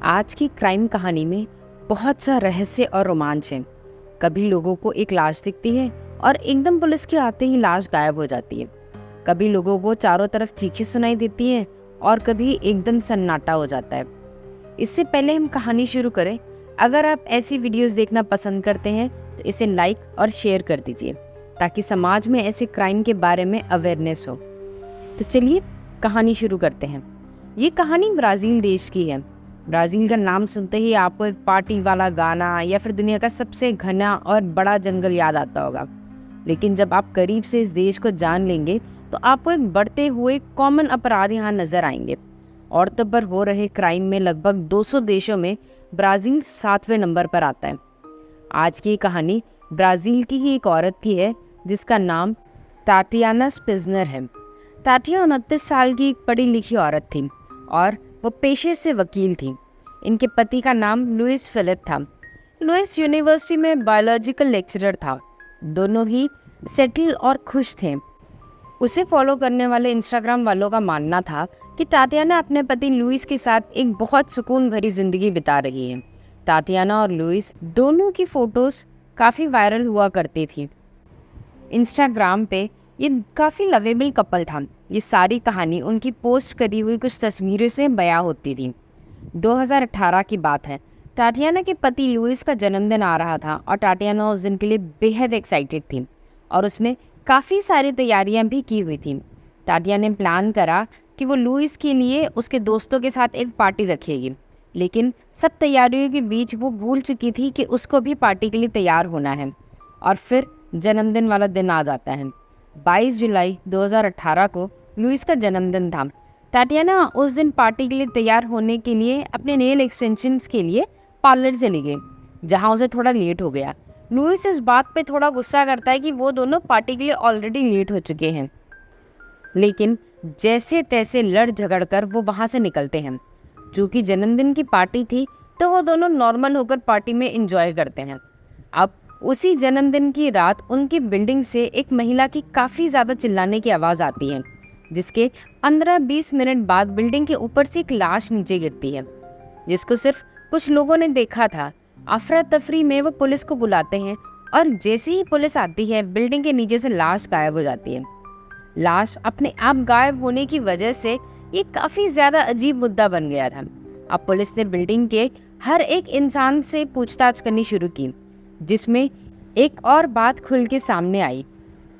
आज की क्राइम कहानी में बहुत सा रहस्य और रोमांच है। कभी लोगों को एक लाश दिखती है और एकदम पुलिस के आते ही लाश गायब हो जाती है। कभी लोगों को चारों तरफ चीखें सुनाई देती हैं और कभी एकदम सन्नाटा हो जाता है। इससे पहले हम कहानी शुरू करें, अगर आप ऐसी वीडियोस देखना पसंद करते हैं तो इसे लाइक और शेयर कर दीजिए ताकि समाज में ऐसे क्राइम के बारे में अवेयरनेस हो। तो चलिए कहानी शुरू करते हैं। ये कहानी ब्राज़ील देश की है। ब्राज़ील का नाम सुनते ही आपको एक पार्टी वाला गाना या फिर दुनिया का सबसे घना और बड़ा जंगल याद आता होगा। लेकिन जब आप करीब से इस देश को जान लेंगे तो आपको एक बढ़ते हुए कॉमन अपराध यहाँ नजर आएंगे। औरतों पर हो रहे क्राइम में लगभग 200 देशों में ब्राज़ील 7वें नंबर पर आता है। आज की कहानी ब्राज़ील की ही एक औरत की है जिसका नाम टाटियाना स्पिजनर है। टाटिया 29 साल की एक पढ़ी लिखी औरत थी और वो पेशे से वकील थी। इनके पति का नाम लुइस फिलिप था। लुइस यूनिवर्सिटी में बायोलॉजिकल लेक्चरर था। दोनों ही सेटल और खुश थे। उसे फॉलो करने वाले इंस्टाग्राम वालों का मानना था कि टाटियाना अपने पति लुइस के साथ एक बहुत सुकून भरी जिंदगी बिता रही है। टाटियाना और लुइस दोनों की फोटोज काफ़ी वायरल हुआ करती थी। इंस्टाग्राम पे ये काफ़ी लवेबल कपल था। ये सारी कहानी उनकी पोस्ट करी हुई कुछ तस्वीरों से बयां होती थी। 2018 की बात है। टाटियाना के पति लुइस का जन्मदिन आ रहा था और टाटियाना उस दिन के लिए बेहद एक्साइटेड थी और उसने काफ़ी सारी तैयारियां भी की हुई थी। टाटियाना ने प्लान करा कि वो लुइस के लिए उसके दोस्तों के साथ एक पार्टी रखेगी, लेकिन सब तैयारियों के बीच वो भूल चुकी थी कि उसको भी पार्टी के लिए तैयार होना है। और फिर जन्मदिन वाला दिन आ जाता है। 22 जुलाई 2018 को लुइस का जन्मदिन था। टाटियाना उस दिन पार्टी के लिए तैयार होने के लिए अपने नेल एक्सटेंशंस के लिए पार्लर चली गई, जहां उसे थोड़ा लेट हो गया। लुइस इस बात पे थोड़ा गुस्सा करता है कि वो दोनों पार्टी के लिए ऑलरेडी लेट हो चुके हैं, लेकिन जैसे तैसे लड़ झगड़ कर वो वहाँ से निकलते हैं। चूँकि जन्मदिन की पार्टी थी तो वो दोनों नॉर्मल होकर पार्टी में इंजॉय करते हैं। अब उसी जन्मदिन की रात उनकी बिल्डिंग से एक महिला की काफ़ी ज़्यादा चिल्लाने की आवाज़ आती है, जिसके 15-20 मिनट बाद बिल्डिंग के ऊपर से एक लाश नीचे गिरती है, जिसको सिर्फ कुछ लोगों ने देखा था। अफरा तफरी में वो पुलिस को बुलाते हैं और जैसे ही पुलिस आती है बिल्डिंग के नीचे से लाश गायब हो जाती है। लाश अपने आप गायब होने की वजह से ये काफ़ी ज़्यादा अजीब मुद्दा बन गया था। अब पुलिस ने बिल्डिंग के हर एक इंसान से पूछताछ करनी शुरू की, जिसमें एक और बात खुल के सामने आई।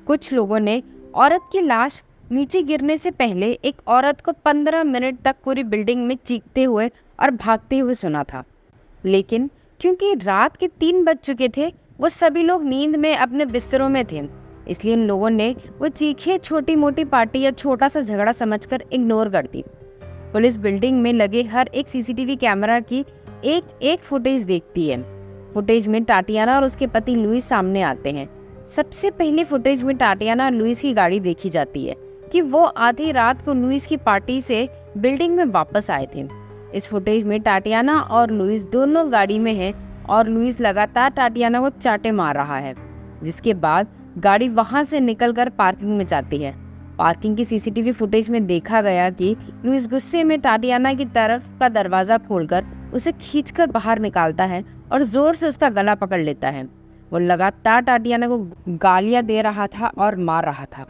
कुछ लोगों ने औरत की लाश नीचे गिरने से पहले एक औरत को 15 मिनट तक पूरी बिल्डिंग में चीखते हुए और भागते हुए सुना था, लेकिन क्योंकि रात के 3 बज चुके थे, वो सभी लोग नींद में अपने बिस्तरों में थे, इसलिए उन लोगों ने वो चीखें छोटी मोटी पार्टी या छोटा सा झगड़ा समझकर इग्नोर कर दी। पुलिस बिल्डिंग में लगे हर एक सीसीटीवी कैमरा की एक फुटेज देखती है। फुटेज में टाटियाना और उसके पति लुइस सामने आते हैं। सबसे पहले फुटेज में टाटियाना और लुइस की गाड़ी देखी जाती है कि वो आधी रात को लुइस की पार्टी से बिल्डिंग में वापस आए थे। इस फुटेज में टाटियाना और लुइस दोनों गाड़ी में हैं और लुइस लगातार टाटियाना को चाटे मार रहा है, जिसके बाद गाड़ी वहां से निकलकर पार्किंग में जाती है। पार्किंग की सीसीटीवी फुटेज में देखा गया कि लुइस गुस्से में टाटियाना की तरफ का दरवाजा खोलकर उसे खींचकर बाहर निकालता है और जोर से उसका गला पकड़ लेता है। वो लगातार टाटियाना को गालियां दे रहा था और मार रहा था,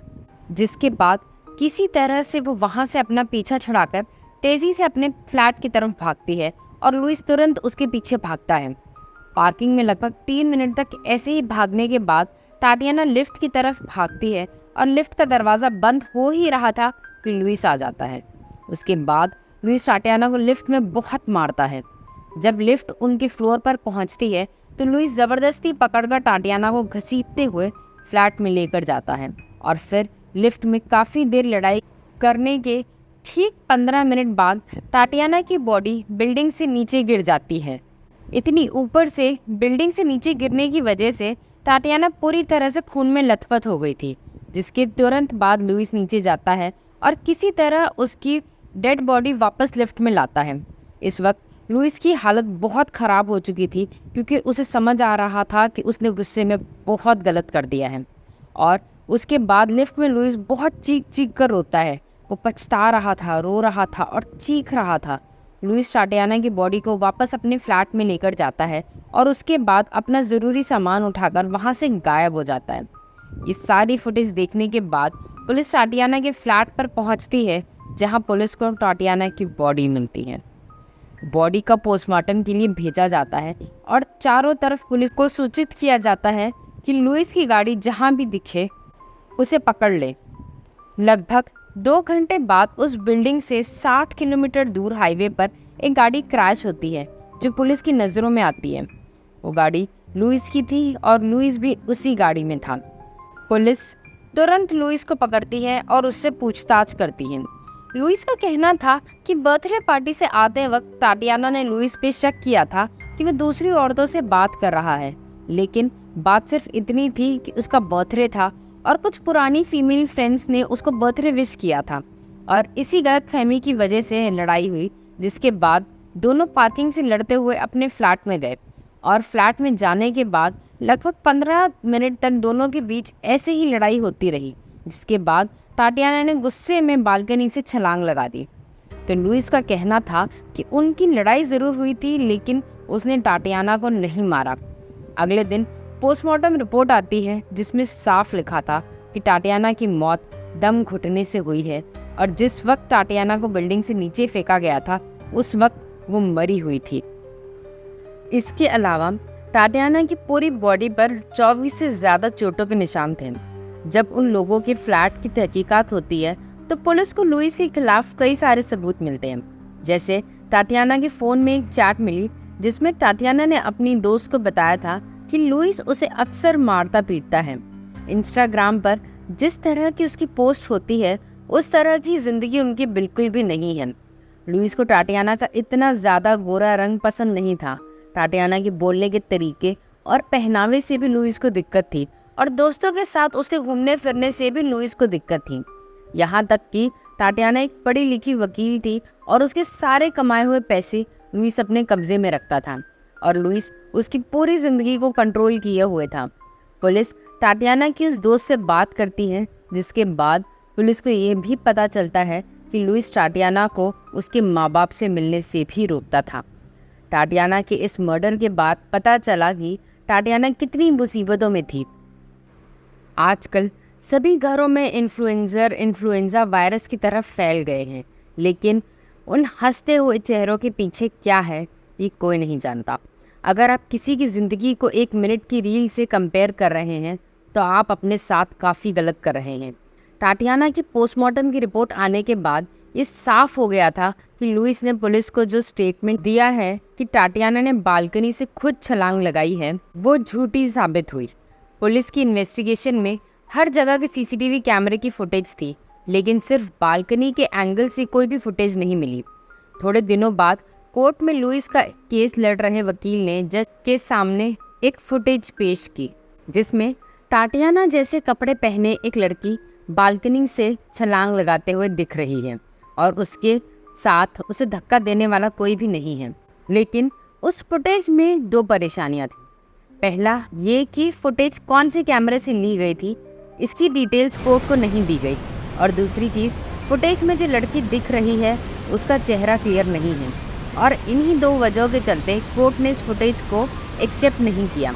जिसके बाद किसी तरह से वो वहां से अपना पीछा छुड़ाकर तेजी से अपने फ्लैट की तरफ भागती है और लुइस तुरंत उसके पीछे भागता है। पार्किंग में लगभग 3 मिनट तक ऐसे ही भागने के बाद टाटियाना लिफ्ट की तरफ भागती है और लिफ्ट का दरवाज़ा बंद हो ही रहा था कि लुइस आ जाता है। उसके बाद लुइस टाटियाना को लिफ्ट में बहुत मारता है। जब लिफ्ट उनके फ्लोर पर पहुंचती है तो लुइस ज़बरदस्ती पकड़कर टाटियाना को घसीटते हुए फ्लैट में लेकर जाता है और फिर लिफ्ट में काफ़ी देर लड़ाई करने के ठीक 15 मिनट बाद टाटियाना की बॉडी बिल्डिंग से नीचे गिर जाती है। इतनी ऊपर से बिल्डिंग से नीचे गिरने की वजह से टाटियाना पूरी तरह से खून में लथपथ हो गई थी, जिसके तुरंत बाद लुइस नीचे जाता है और किसी तरह उसकी डेड बॉडी वापस लिफ्ट में लाता है। इस वक्त लुइस की हालत बहुत ख़राब हो चुकी थी क्योंकि उसे समझ आ रहा था कि उसने गुस्से में बहुत गलत कर दिया है। और उसके बाद लिफ्ट में लुइस बहुत चीख कर रोता है। वो पछता रहा था, रो रहा था और चीख रहा था। लुइस टाटियाना की बॉडी को वापस अपने फ्लैट में लेकर जाता है और उसके बाद अपना ज़रूरी सामान उठाकर वहाँ से गायब हो जाता है। ये सारी फुटेज देखने के बाद पुलिस टाटियाना के फ्लैट पर पहुँचती है, जहाँ पुलिस को टाटियाना की बॉडी मिलती है। बॉडी का पोस्टमार्टम के लिए भेजा जाता है और चारों तरफ पुलिस को सूचित किया जाता है कि लुइस की गाड़ी जहाँ भी दिखे उसे पकड़ ले। लगभग 2 घंटे बाद उस बिल्डिंग से 60 किलोमीटर दूर हाईवे पर एक गाड़ी क्रैश होती है, जो पुलिस की नज़रों में आती है। वो गाड़ी लुइस की थी और लुइस भी उसी गाड़ी में था। पुलिस तुरंत लुइस को पकड़ती है और उससे पूछताछ करती है। लुइस का कहना था कि बर्थडे पार्टी से आते वक्त टाटियाना ने लुइस पे शक किया था कि वह दूसरी औरतों से बात कर रहा है, लेकिन बात सिर्फ इतनी थी कि उसका बर्थडे था और कुछ पुरानी फीमेल फ्रेंड्स ने उसको बर्थडे विश किया था और इसी गलतफहमी की वजह से लड़ाई हुई, जिसके बाद दोनों पार्किंग से लड़ते हुए अपने फ्लैट में गए और फ्लैट में जाने के बाद लगभग 15 मिनट तक दोनों के बीच ऐसे ही लड़ाई होती रही, जिसके बाद टाटियाना ने गुस्से में बालकनी से छलांग लगा दी। तो लुइस का कहना था कि उनकी लड़ाई ज़रूर हुई थी, लेकिन उसने टाटियाना को नहीं मारा। अगले दिन पोस्टमार्टम रिपोर्ट आती है, जिसमें साफ लिखा था कि टाटियाना की मौत दम घुटने से हुई है और जिस वक्त टाटियाना को बिल्डिंग से नीचे फेंका गया था उस वक्त वो मरी हुई थी। इसके अलावा टाटियाना की पूरी बॉडी पर 24 से ज़्यादा चोटों के निशान थे। जब उन लोगों के फ्लैट की तहकीकात होती है तो पुलिस को लुइस के खिलाफ कई सारे सबूत मिलते हैं। जैसे टाटियाना के फ़ोन में एक चैट मिली, जिसमें टाटियाना ने अपनी दोस्त को बताया था कि लुइस उसे अक्सर मारता पीटता है। इंस्टाग्राम पर जिस तरह की उसकी पोस्ट होती है उस तरह की ज़िंदगी उनकी बिल्कुल भी नहीं है। लुइस को टाटियाना का इतना ज़्यादा गोरा रंग पसंद नहीं था। टाटियाना के बोलने के तरीके और पहनावे से भी लुइस को दिक्कत थी और दोस्तों के साथ उसके घूमने फिरने से भी लुइस को दिक्कत थी। यहाँ तक कि टाटियाना एक पढ़ी लिखी वकील थी और उसके सारे कमाए हुए पैसे लुइस अपने कब्जे में रखता था और लुइस उसकी पूरी ज़िंदगी को कंट्रोल किए हुए था। पुलिस टाटियाना की उस दोस्त से बात करती है, जिसके बाद पुलिस को यह भी पता चलता है कि लुइस टाटियाना को उसके माँ बाप से मिलने से भी रोकता था। टाटियाना के इस मर्डर के बाद पता चला कि टाटियाना कितनी मुसीबतों में थी। आजकल सभी घरों में इन्फ्लुएंजा वायरस की तरफ फैल गए हैं, लेकिन उन हंसते हुए चेहरों के पीछे क्या है ये कोई नहीं जानता। अगर आप किसी की ज़िंदगी को 1 मिनट की रील से कंपेयर कर रहे हैं तो आप अपने साथ काफ़ी गलत कर रहे हैं। टाटियाना की पोस्टमार्टम की रिपोर्ट आने के बाद ये साफ हो गया था कि लुइस ने पुलिस को जो स्टेटमेंट दिया है कि टाटियाना ने बालकनी से खुद छलांग लगाई है, वो झूठी साबित हुई। पुलिस की इन्वेस्टिगेशन में हर जगह के सीसीटीवी कैमरे की फुटेज थी, लेकिन सिर्फ बालकनी के एंगल से कोई भी फुटेज नहीं मिली। थोड़े दिनों बाद कोर्ट में लुइस का केस लड़ रहे वकील ने जज के सामने एक फुटेज पेश की, जिसमें टाटियाना जैसे कपड़े पहने एक लड़की बालकनी से छलांग लगाते हुए दिख रही है और उसके साथ उसे धक्का देने वाला कोई भी नहीं है। लेकिन उस फुटेज में 2 परेशानियां थी। पहला ये कि फुटेज कौन से कैमरे से ली गई थी, इसकी डिटेल्स कोर्ट को नहीं दी गई, और दूसरी चीज़, फुटेज में जो लड़की दिख रही है उसका चेहरा क्लियर नहीं है, और इन्हीं 2 वजहों के चलते कोर्ट ने इस फुटेज को एक्सेप्ट नहीं किया।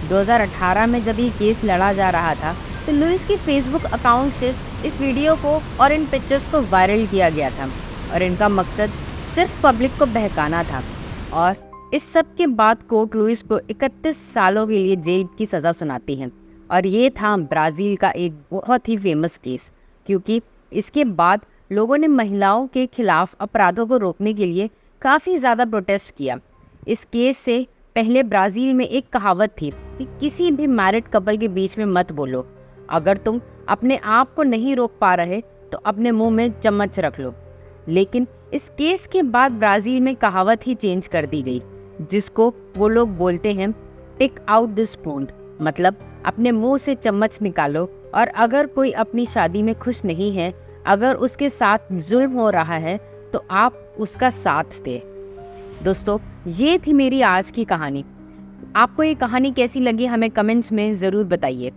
2018 में जब ये केस लड़ा जा रहा था तो लुइस की फेसबुक अकाउंट से इस वीडियो को और इन पिक्चर्स को वायरल किया गया था और इनका मकसद सिर्फ पब्लिक को बहकाना था। और इस सब के बाद कोर्ट लुइस को 31 सालों के लिए जेल की सज़ा सुनाती है। और ये था ब्राज़ील का एक बहुत ही फेमस केस, क्योंकि इसके बाद लोगों ने महिलाओं के खिलाफ अपराधों को रोकने के लिए काफ़ी ज़्यादा प्रोटेस्ट किया। इस केस से पहले ब्राज़ील में एक कहावत थी कि किसी भी मैरिड कपल के बीच में मत बोलो। अगर तुम अपने आप को नहीं रोक पा रहे तो अपने मुंह में चम्मच रख लो। लेकिन इस केस के बाद ब्राज़ील में कहावत ही चेंज कर दी गई, जिसको वो लोग बोलते हैं टेक आउट दिस स्पून, मतलब अपने मुंह से चम्मच निकालो। और अगर कोई अपनी शादी में खुश नहीं है, अगर उसके साथ जुल्म हो रहा है, तो आप उसका साथ दें। दोस्तों, ये थी मेरी आज की कहानी। आपको ये कहानी कैसी लगी हमें कमेंट्स में ज़रूर बताइए।